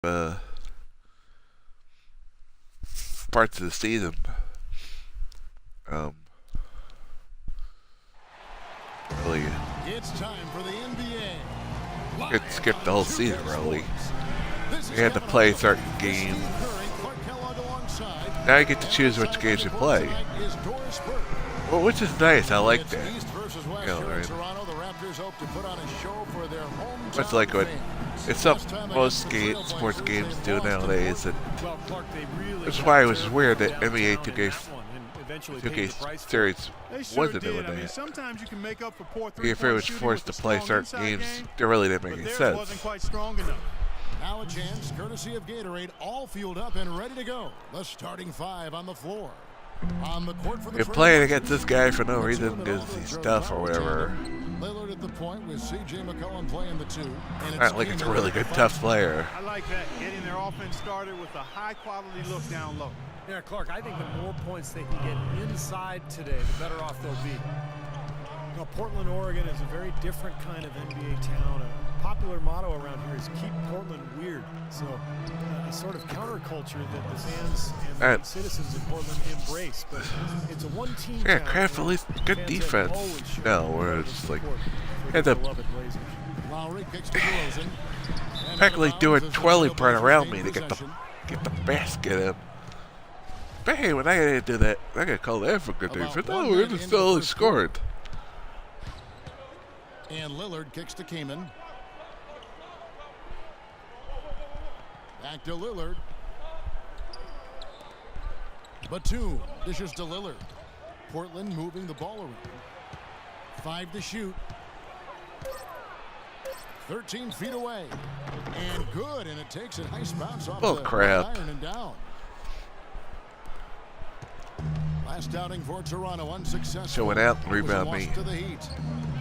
parts of the season. Really, it's time for the NBA. it skipped the whole season, really. You had to play certain games. Now you get to choose which games you play. Well, which is nice. I like that. You know, right? Much like what it's something most sports games do nowadays, and which is why it was weird that NBA 2K series wasn't doing that. Sometimes you can make up for poor If it was forced to play certain games, it really didn't make any sense. Wasn't quite strong enough. Now a chance, courtesy of Gatorade, all fueled up and ready to go. The starting five on the floor. On the court for the You're playing against this guy for no reason because he's tough or whatever. Lillard at the point with C.J. McCollum playing the two. I think it's a really good tough player. I like that, getting their offense started with a high-quality look down low. Yeah, Clark, I think the more points they can get inside today, the better off they'll be. You know, Portland, Oregon is a very different kind of NBA town. A popular motto around here is keep Portland weird. So a sort of counterculture that the fans and the citizens of Portland embrace. But it's a one-team Yeah, town. Kraft at least good defense. No, where it's like had to practically do a twirly part around me to get the basket in. But hey, when I didn't do that, I got called that for good defense. Oh, we're just still scored. And Lillard kicks to Kaman. Back to Lillard. Batum dishes to Lillard. Portland moving the ball around. 5 to shoot. 13 feet away. And good, and it takes a nice bounce off the iron and down. Last outing for Toronto, unsuccessful. Showing out, rebound me.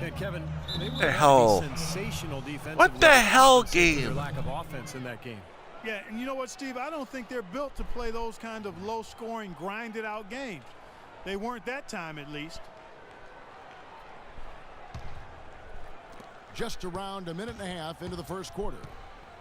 Yeah, Kevin, they the hell? Sensational what the hell game? Lack of offense in that game. Yeah, and you know what, Steve? I don't think they're built to play those kind of low-scoring, grinded-out games. They weren't that time, at least. Just around a minute and a half into the first quarter.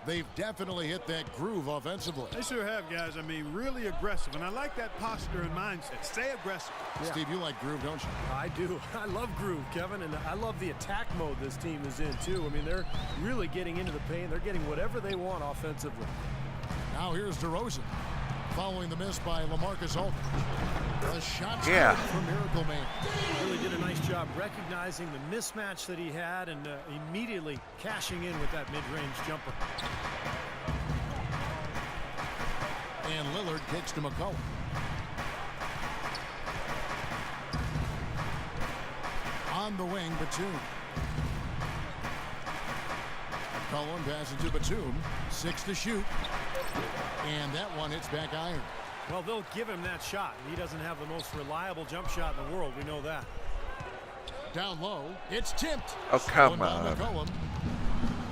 They've definitely hit that groove offensively. They sure have, guys. I mean, really aggressive. And I like that posture and mindset. Stay aggressive. Yeah. Steve, you like groove, don't you? I do. I love groove, Kevin. And I love the attack mode this team is in, too. I mean, they're really getting into the paint. They're getting whatever they want offensively. Now here's DeRozan. Following the miss by LaMarcus Aldridge. The shot's from Miracle Man. Really did a nice job recognizing the mismatch that he had and immediately cashing in with that mid-range jumper. And Lillard kicks to McCollum. On the wing, Batum. McCollum passes to Batum. 6 to shoot. And that one hits back iron. Well, they'll give him that shot. He doesn't have the most reliable jump shot in the world. We know that. Down low. It's tipped. Oh, come on.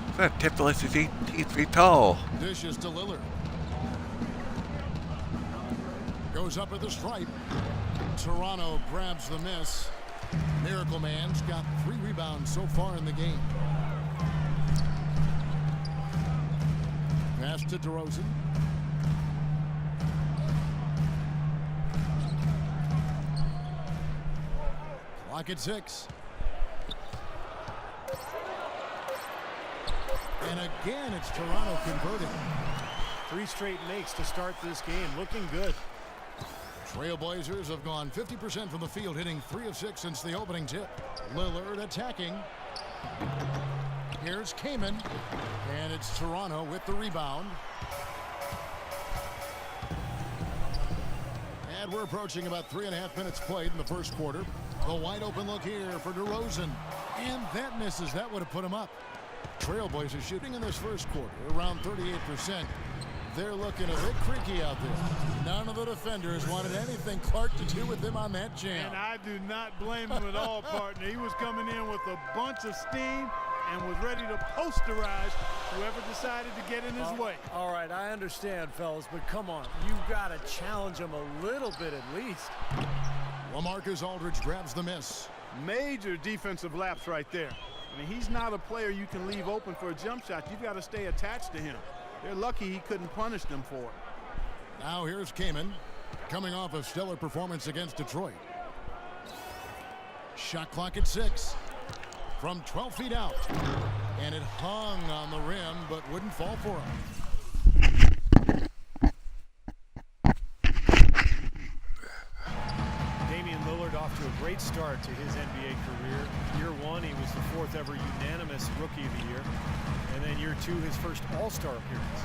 It's not tipped unless he's 18 feet tall. Dishes to Lillard. Goes up at the stripe. Toronto grabs the miss. Miracle Man's got 3 rebounds so far in the game. Pass to DeRozan. Clock at 6. And again, it's Toronto converting. 3 straight makes to start this game. Looking good. Trailblazers have gone 50% from the field, hitting 3 of 6 since the opening tip. Lillard attacking. Here's Kaman. And it's Toronto with the rebound. And we're approaching about 3.5 minutes played in the first quarter. The wide open look here for DeRozan. And that misses. That would have put him up. Trailblazers shooting in this first quarter around 38%. They're looking a bit creaky out there. None of the defenders wanted anything Clark to do with him on that jam. And I do not blame him at all, partner. He was coming in with a bunch of steam and was ready to posterize whoever decided to get in his way. All right, I understand, fellas, but come on. You've got to challenge him a little bit at least. LaMarcus Aldridge grabs the miss. Major defensive lapse right there. I mean, he's not a player you can leave open for a jump shot. You've got to stay attached to him. They're lucky he couldn't punish them for it. Now here's Kaman, coming off a stellar performance against Detroit. Shot clock at 6. From 12 feet out. And it hung on the rim, but wouldn't fall for him. Damian Lillard off to a great start to his NBA career. Year 1, he was the 4th ever unanimous Rookie of the Year. And then year 2, his first All-Star appearance.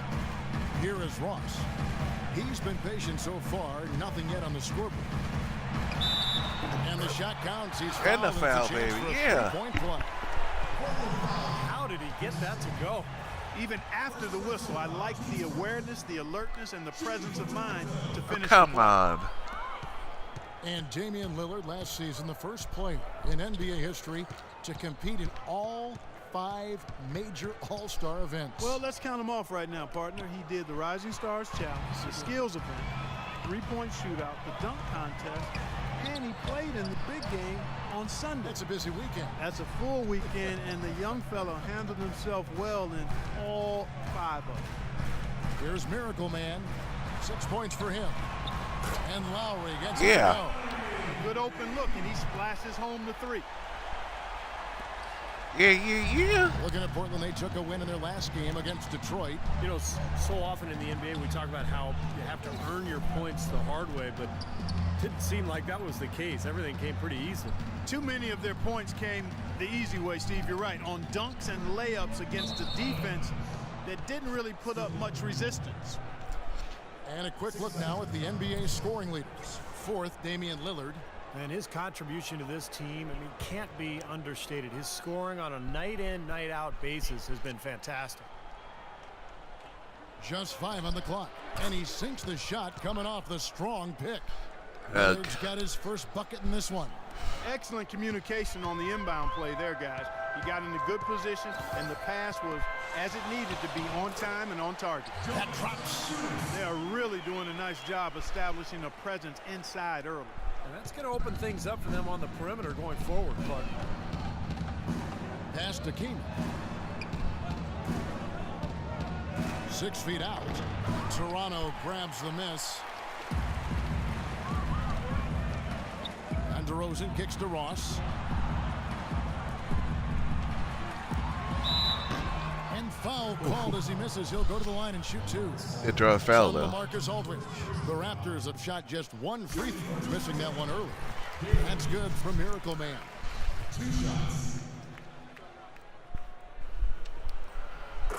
Here is Ross. He's been patient so far, nothing yet on the scoreboard. And the shot counts. He's And the fouled. foul, It's a chance baby. for a Yeah. three-point play. How did he get that to go? Even after the whistle, I like the awareness, the alertness, and the presence of mind to finish. Come on. And Damian Lillard last season, the first player in NBA history to compete in all 5 major All-Star events. Well, let's count them off right now, partner. He did the Rising Stars Challenge, the skills event, 3-point shootout, the dunk contest, and he played in the big game on Sunday. That's a busy weekend. That's a full weekend, and the young fellow handled himself well in all 5 of them. Here's Miracle Man. 6 points for him. And Lowry gets it Yeah. to go. Good open look, and he splashes home the 3. Yeah. Looking at Portland, they took a win in their last game against Detroit. You know, so often in the NBA we talk about how you have to earn your points the hard way, but it didn't seem like that was the case. Everything came pretty easily. Too many of their points came the easy way, Steve. You're right. On dunks and layups against a defense that didn't really put up much resistance. And a quick look now at the NBA scoring leaders. 4th, Damian Lillard. And his contribution to this team, I mean, can't be understated. His scoring on a night-in, night-out basis has been fantastic. Just 5 on the clock. And he sinks the shot coming off the strong pick. Lillard's got his first bucket in this one. Excellent communication on the inbound play there, guys. He got in a good position, and the pass was as it needed to be, on time and on target. That drops. They are really doing a nice job establishing a presence inside early. And that's going to open things up for them on the perimeter going forward, Clark. Pass to Keenan. 6 feet out. Toronto grabs the miss. And DeRozan kicks to Ross. And foul called as he misses. He'll go to the line and shoot 2. They draw a foul, So though. Marcus Aldridge. The Raptors have shot just 1 free throw, missing that one early. That's good from Miracle Man.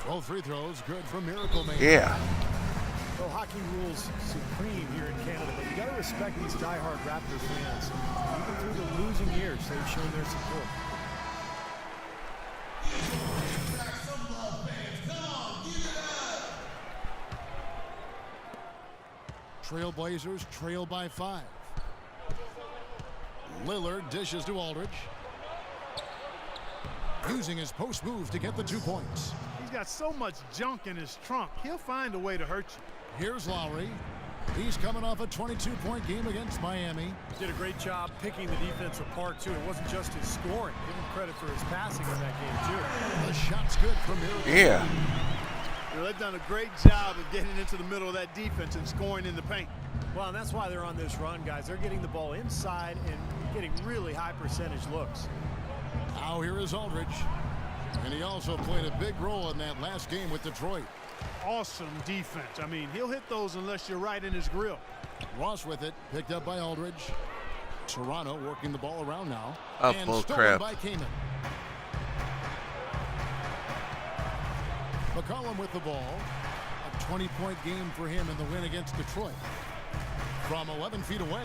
Both free throws good from Miracle Man. Yeah. So hockey rules supreme here in Canada, but you got to respect these diehard Raptor fans. Even through the losing years, they've shown their support. Trailblazers trail by 5. Lillard dishes to Aldridge. Using his post move to get the 2 points. He's got so much junk in his trunk. He'll find a way to hurt you. Here's Lowry. He's coming off a 22-point game against Miami. Did a great job picking the defense apart, too. It wasn't just his scoring. Give him credit for his passing in that game, too. The shot's good from Miracle. Yeah. You know, they've done a great job of getting into the middle of that defense and scoring in the paint. Well, and that's why they're on this run, guys. They're getting the ball inside and getting really high percentage looks. Now here is Aldridge. And he also played a big role in that last game with Detroit. Awesome defense. I mean, he'll hit those unless you're right in his grill. Ross with it, picked up by Aldridge. Toronto working the ball around now. Oh, and bull stolen crap. by Kaman. McCollum with the ball. A 20-point game for him in the win against Detroit. From 11 feet away,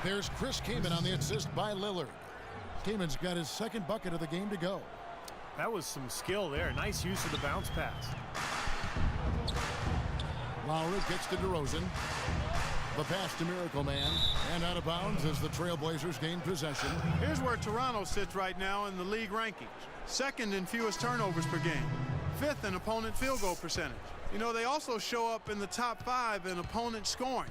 there's Chris Kaman on the assist by Lillard. Kaman's got his 2nd bucket of the game to go. That was some skill there. Nice use of the bounce pass. Lowry kicks to DeRozan. The pass to Miracle Man. And out of bounds as the Trailblazers gain possession. Here's where Toronto sits right now in the league rankings. 2nd in fewest turnovers per game. 5th in opponent field goal percentage. You know, they also show up in the top 5 in opponent scoring.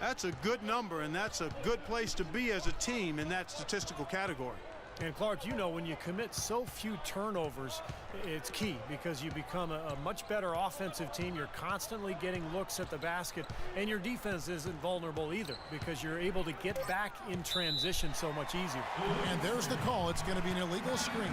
That's a good number, and that's a good place to be as a team in that statistical category. And Clark, you know, when you commit so few turnovers, it's key because you become a much better offensive team. You're constantly getting looks at the basket, and your defense isn't vulnerable either because you're able to get back in transition so much easier. And there's the call. It's going to be an illegal screen.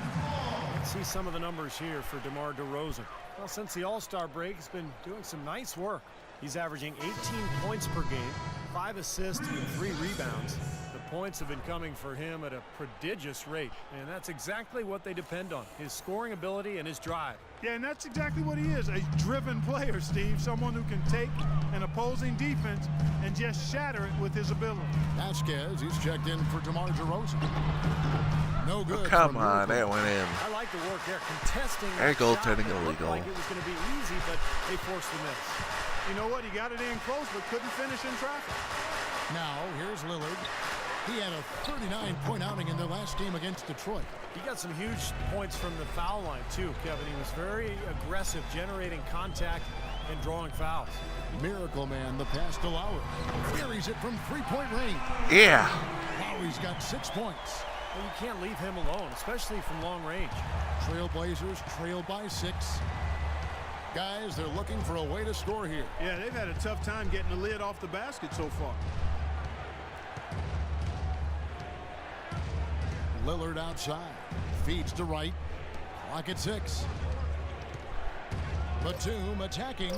Let's see some of the numbers here for DeMar DeRozan. Well, since the All-Star break, he's been doing some nice work. He's averaging 18 points per game, 5 assists and 3 rebounds. The points have been coming for him at a prodigious rate, and that's exactly what they depend on, his scoring ability and his drive. Yeah, and that's exactly what he is, a driven player, Steve. Someone who can take an opposing defense and just shatter it with his ability. Vasquez, he's checked in for DeMar DeRozan. No good. Oh, come on, that went in. I like the work there, contesting. And goaltending illegal. illegal. Like it was going to be easy, but they forced the miss. You know what? He got it in close, but couldn't finish in traffic. Now, here's Lillard. He had a 39-point outing in their last game against Detroit. He got some huge points from the foul line, too, Kevin. He was very aggressive, generating contact and drawing fouls. Miracle Man, the pass to Lowry. Carries it from three-point range. Yeah. Lowry's got 6 points. Well, you can't leave him alone, especially from long range. Trailblazers trail by 6. Guys, they're looking for a way to score here. Yeah, they've had a tough time getting the lid off the basket so far. Lillard outside. Feeds to right. Clock at 6. Batum attacking.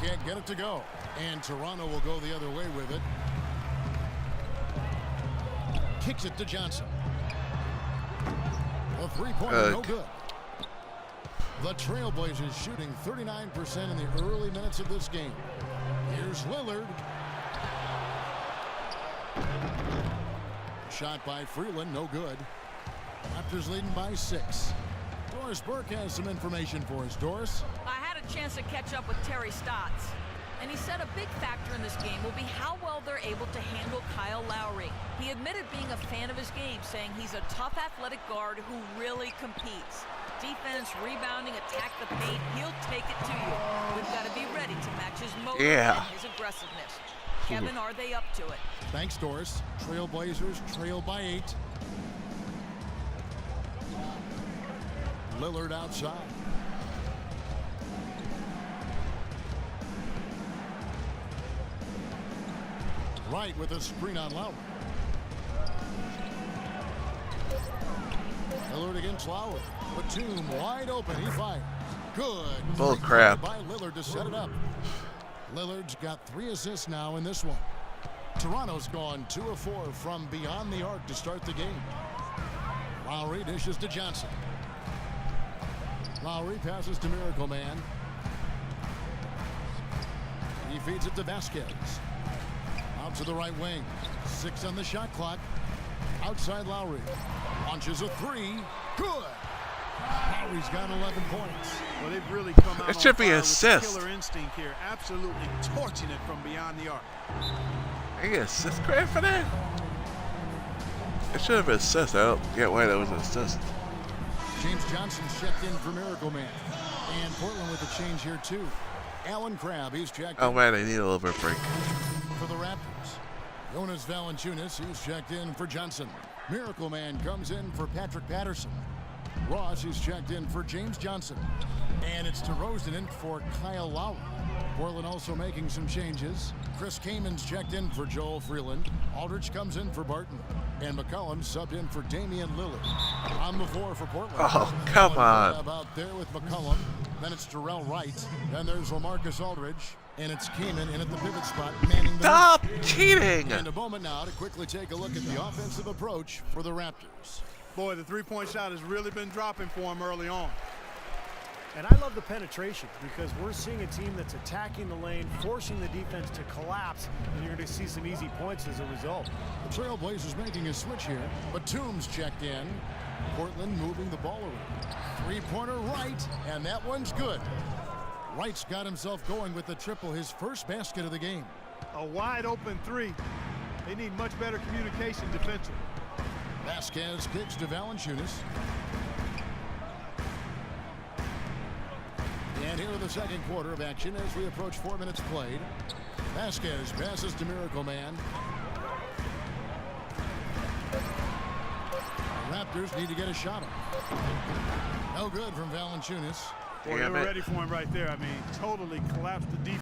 Can't get it to go. And Toronto will go the other way with it. Kicks it to Johnson. A three-pointer, no good. The Trailblazers shooting 39% in the early minutes of this game. Here's Lillard. Shot by Freeland, no good. Raptors leading by 6. Doris Burke has some information for us. Doris? I had a chance to catch up with Terry Stotts, and he said a big factor in this game will be how well they're able to handle Kyle Lowry. He admitted being a fan of his game, saying he's a tough athletic guard who really competes. Defense, rebounding, attack the paint, he'll take it to you. We've got to be ready to match his motor and his aggressiveness. Kevin, are they up to it? Thanks, Doris. Trailblazers trail by 8. Lillard outside. Right with a screen on Lowry. Lillard against Lowry. Batum wide open. He fires. Good. Bull crap. By Lillard to set it up. Lillard's got 3 assists now in this one. Toronto's gone 2 of 4 from beyond the arc to start the game. Lowry dishes to Johnson. Lowry passes to Miracle Man. He feeds it to Vasquez. Out to the right wing. 6 on the shot clock. Outside Lowry. Launches a 3. Good. Lowry's got 11 points. Well, they've really come out It should be on fire assist. with killer instinct here. Absolutely torching it from beyond the arc. I get assist credit for that? It should have been assist. I don't get why that was an assist. James Johnson's checked in for Miracle Man. And Portland with a change here, too. Alan Crabb, he's checked Oh in man, I need a little bit of break. for the Raptors. Jonas Valanciunas, he's checked in for Johnson. Miracle Man comes in for Patrick Patterson. Ross is checked in for James Johnson. And it's DeRozan in for Kyle Lowry. Portland also making some changes. Chris Kamen's checked in for Joel Freeland. Aldridge comes in for Barton. And McCollum subbed in for Damian Lillard. On the floor for Portland. Oh, come on. About there with McCollum. Then it's Terrell Wright. Then there's LaMarcus Aldridge. And it's Kaman in at the pivot spot, manning the Stop cheating! And a moment now to quickly take a look at the offensive approach for the Raptors. Boy, the three-point shot has really been dropping for him early on. And I love the penetration because we're seeing a team that's attacking the lane, forcing the defense to collapse, and you're going to see some easy points as a result. The Trailblazers making a switch here. Batum's checked in. Portland moving the ball around. Three-pointer right, and that one's good. Wright's got himself going with the triple, his first basket of the game. A wide-open 3. They need much better communication defensively. Vasquez kicks to Valanciunas. And here in the second quarter of action as we approach 4 minutes played. Vasquez passes to Miracle Man. Raptors need to get a shot up. No good from Valanciunas. Boy, they were ready for him right there. I mean, totally collapsed the defense.